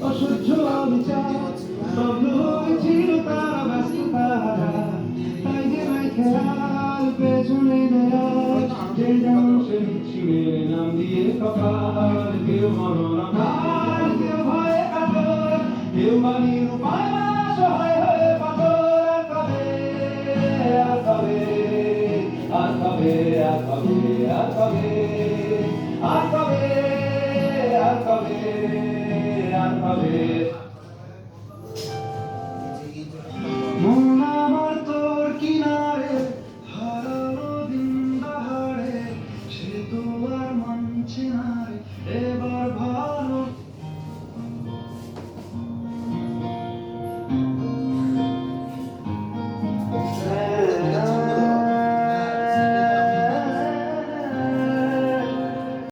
অসহ্য বিচার স্তব্ধ হয়েছিল তারা ব্যস্ততারা তাই যে নাই খেয়াল পেছনে দেয়াল যে যেমন সে ছিঁড়ে নাম দিয়ে কপাল কেউ মরণকাল কেউ ভয়ে কাতর কেউ বাণীর উপায় না সহায় হয়ে পাথর আর কবে আর কবে আর কবে আর কবে আর কবে